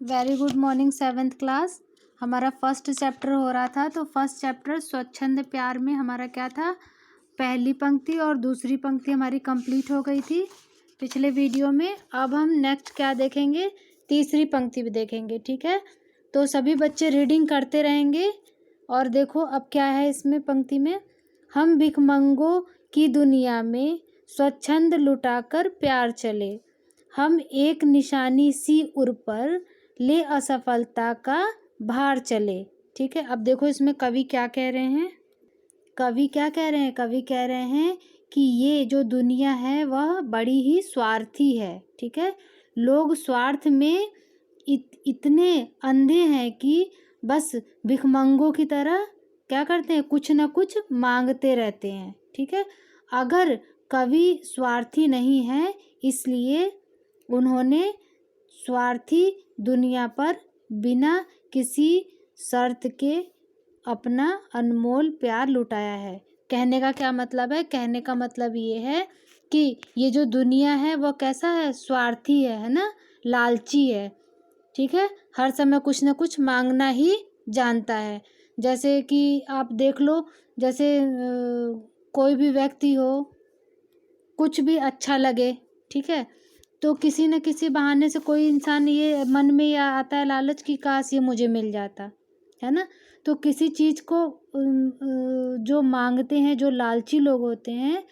Very good morning seventh class. हमारा first chapter हो रहा था। तो फर्स्ट चैप्टर स्वच्छंद प्यार में हमारा क्या था, पहली पंक्ति और दूसरी पंक्ति हमारी कंप्लीट हो गई थी पिछले वीडियो में। अब हम नेक्स्ट क्या देखेंगे, तीसरी पंक्ति भी देखेंगे। ठीक है, तो सभी बच्चे रीडिंग करते रहेंगे। और देखो अब क्या है इसमें पंक्ति में, हम भिखमंगों की दुनिया में स्वच्छंद लुटाकर प्यार चले, हम एक निशानी सी उर पर ले असफलता का भार चले। ठीक है, अब देखो इसमें कवि क्या कह रहे हैं। कवि क्या कह रहे हैं, कवि कह रहे हैं कि ये जो दुनिया है वह बड़ी ही स्वार्थी है। ठीक है, लोग स्वार्थ में इतने अंधे हैं कि बस भिखमंगों की तरह क्या करते हैं, कुछ ना कुछ मांगते रहते हैं। ठीक है, अगर कवि स्वार्थी नहीं है इसलिए उन्होंने स्वार्थी दुनिया पर बिना किसी शर्त के अपना अनमोल प्यार लुटाया है। कहने का क्या मतलब है, कहने का मतलब ये है कि ये जो दुनिया है वह कैसा है, स्वार्थी है ना, लालची है। ठीक है, हर समय कुछ ना कुछ मांगना ही जानता है। जैसे कि आप देख लो, जैसे कोई भी व्यक्ति हो, कुछ भी अच्छा लगे, ठीक है, तो किसी न किसी बहाने से कोई इंसान ये मन में या आता है लालच कि काश ये मुझे मिल जाता, है ना। तो किसी चीज़ को जो मांगते हैं, जो लालची लोग होते हैं,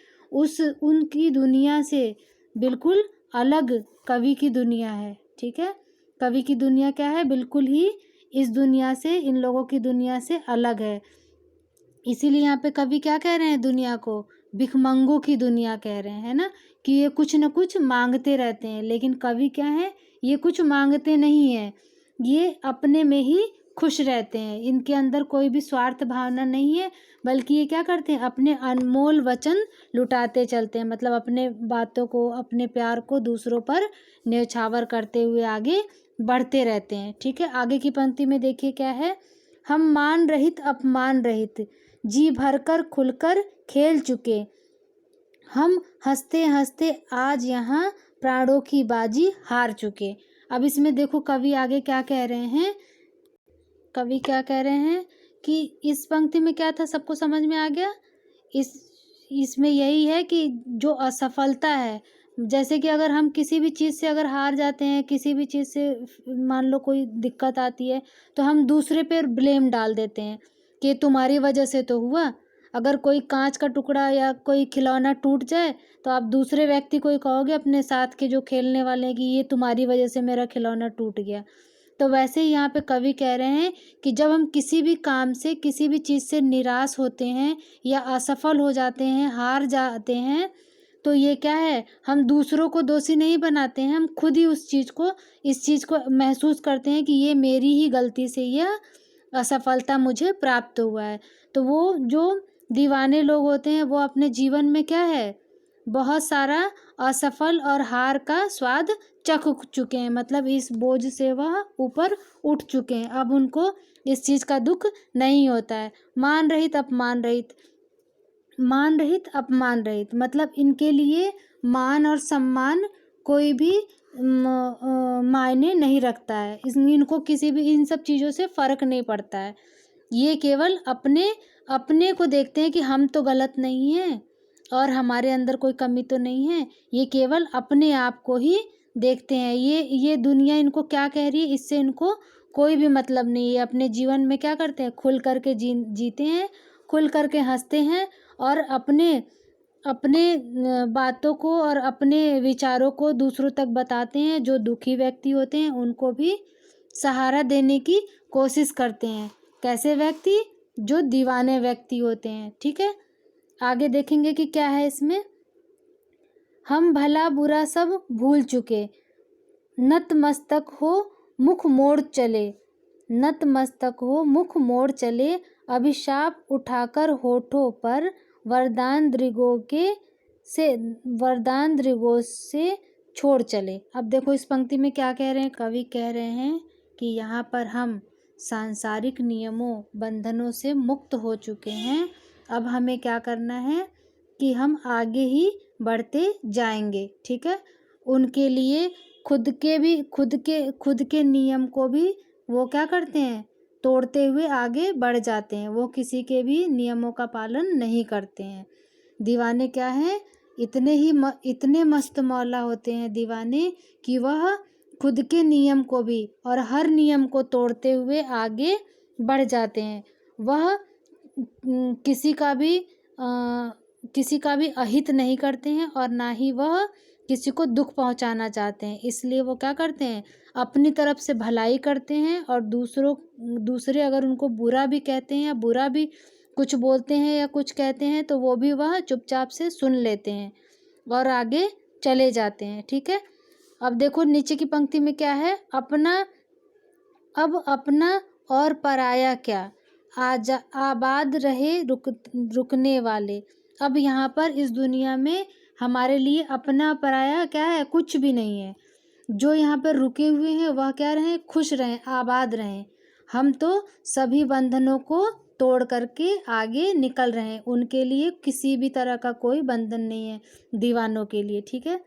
उनकी दुनिया से बिल्कुल अलग कवि की दुनिया है। ठीक है, कवि की दुनिया क्या है, बिल्कुल ही इस दुनिया से, इन लोगों की दुनिया से अलग है। इसीलिए यहाँ पे कवि क्या कह रहे हैं, दुनिया को भिखमंगों की दुनिया कह रहे हैं, है ना, कि ये कुछ न कुछ मांगते रहते हैं। लेकिन कवि क्या है, ये कुछ मांगते नहीं है, ये अपने में ही खुश रहते हैं। इनके अंदर कोई भी स्वार्थ भावना नहीं है, बल्कि ये क्या करते हैं, अपने अनमोल वचन लुटाते चलते हैं। मतलब अपने बातों को, अपने प्यार को दूसरों पर न्यौछावर करते हुए आगे बढ़ते रहते हैं। ठीक है, आगे की पंक्ति में देखिए क्या है, हम मान रहित अपमान रहित जी भरकर खुलकर खेल चुके, हम हंसते हंसते आज यहाँ प्राणों की बाजी हार चुके। अब इसमें देखो कवि आगे क्या कह रहे हैं, कवि क्या कह रहे हैं कि इस पंक्ति में क्या था, सबको समझ में आ गया। इसमें यही है कि जो असफलता है, जैसे कि अगर हम किसी भी चीज़ से अगर हार जाते हैं, किसी भी चीज़ से मान लो कोई दिक्कत आती है, तो हम दूसरे पे ब्लेम डाल देते हैं कि तुम्हारी वजह से तो हुआ। अगर कोई कांच का टुकड़ा या कोई खिलौना टूट जाए तो आप दूसरे व्यक्ति को ही कहोगे, अपने साथ के जो खेलने वाले हैं, कि ये तुम्हारी वजह से मेरा खिलौना टूट गया। तो वैसे ही यहाँ पे कवि कह रहे हैं कि जब हम किसी भी काम से, किसी भी चीज़ से निराश होते हैं या असफल हो जाते हैं, हार जाते हैं, तो ये क्या है, हम दूसरों को दोषी नहीं बनाते हैं, हम खुद ही इस चीज़ को महसूस करते हैं कि ये मेरी ही गलती से यह असफलता मुझे प्राप्त हुआ है। तो वो जो दीवाने लोग होते हैं वो अपने जीवन में क्या है, बहुत सारा असफल और हार का स्वाद चख चुके हैं। मतलब इस बोझ से वह ऊपर उठ चुके हैं, अब उनको इस चीज़ का दुख नहीं होता है। मान रहित अपमान रहित, मान रहित अपमान रहित, मतलब इनके लिए मान और सम्मान कोई भी मायने नहीं रखता है। इनको किसी भी इन सब चीज़ों से फ़र्क नहीं पड़ता है। ये केवल अपने अपने को देखते हैं कि हम तो गलत नहीं हैं और हमारे अंदर कोई कमी तो नहीं है। ये केवल अपने आप को ही देखते हैं। ये दुनिया इनको क्या कह रही है, इससे इनको कोई भी मतलब नहीं है। अपने जीवन में क्या करते हैं, खुल करके जीते हैं, खुल करके हंसते हैं और अपने अपने बातों को और अपने विचारों को दूसरों तक बताते हैं। जो दुखी व्यक्ति होते हैं उनको भी सहारा देने की कोशिश करते हैं। कैसे व्यक्ति, जो दीवाने व्यक्ति होते हैं। ठीक है, आगे देखेंगे कि क्या है इसमें, हम भला बुरा सब भूल चुके, नतमस्तक हो मुख मोड़ चले, नतमस्तक हो मुख मोड़ चले, अभिशाप उठाकर होठों पर वरदान दृगों से छोड़ चले। अब देखो इस पंक्ति में क्या कह रहे हैं, कवि कह रहे हैं कि यहाँ पर हम सांसारिक नियमों, बंधनों से मुक्त हो चुके हैं। अब हमें क्या करना है कि हम आगे ही बढ़ते जाएंगे। ठीक है, उनके लिए खुद के नियम को भी वो क्या करते हैं, तोड़ते हुए आगे बढ़ जाते हैं। वो किसी के भी नियमों का पालन नहीं करते हैं। दीवाने क्या हैं, इतने मस्त मौला होते हैं दीवाने कि वह खुद के नियम को भी और हर नियम को तोड़ते हुए आगे बढ़ जाते हैं। वह किसी का भी अहित नहीं करते हैं और ना ही वह किसी को दुख पहुंचाना चाहते हैं। इसलिए वो क्या करते हैं, अपनी तरफ से भलाई करते हैं और दूसरे अगर उनको बुरा भी कहते हैं या बुरा भी कुछ बोलते हैं या कुछ कहते हैं तो वो भी वह चुपचाप से सुन लेते हैं और आगे चले जाते हैं। ठीक है, अब देखो नीचे की पंक्ति में क्या है, अब अपना और पराया क्या, आबाद रहे रुकने वाले। अब यहाँ पर इस दुनिया में हमारे लिए अपना पराया क्या है, कुछ भी नहीं है। जो यहाँ पर रुके हुए हैं वह क्या रहें, खुश रहें, आबाद रहें। हम तो सभी बंधनों को तोड़ करके आगे निकल रहे हैं। उनके लिए किसी भी तरह का कोई बंधन नहीं है दीवानों के लिए। ठीक है,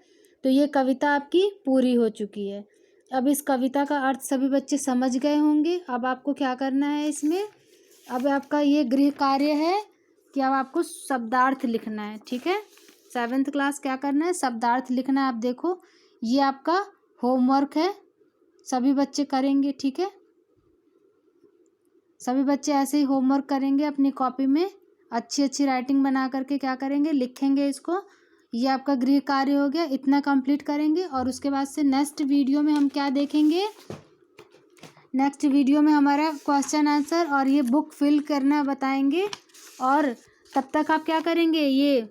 तो ये कविता आपकी पूरी हो चुकी है। अब इस कविता का अर्थ सभी बच्चे समझ गए होंगे। अब आपको क्या करना है इसमें, अब आपका ये गृह कार्य है कि अब आपको शब्दार्थ लिखना है। ठीक है, 7th क्लास क्या करना है, शब्दार्थ लिखना है। आप देखो ये आपका होमवर्क है, सभी बच्चे करेंगे। ठीक है, सभी बच्चे ऐसे ही होमवर्क करेंगे अपनी कॉपी में, अच्छी राइटिंग बना करके क्या करेंगे, लिखेंगे इसको। ये आपका गृह कार्य हो गया, इतना कंप्लीट करेंगे। और उसके बाद से नेक्स्ट वीडियो में हम क्या देखेंगे, नेक्स्ट वीडियो में हमारा क्वेश्चन आंसर और ये बुक फिल करना बताएंगे। और तब तक आप क्या करेंगे, ये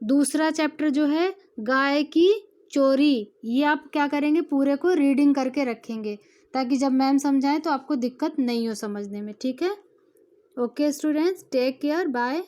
दूसरा चैप्टर जो है गाय की चोरी, ये आप क्या करेंगे, पूरे को रीडिंग करके रखेंगे ताकि जब मैम समझाएं तो आपको दिक्कत नहीं हो समझने में। ठीक है, okay students, take care, bye.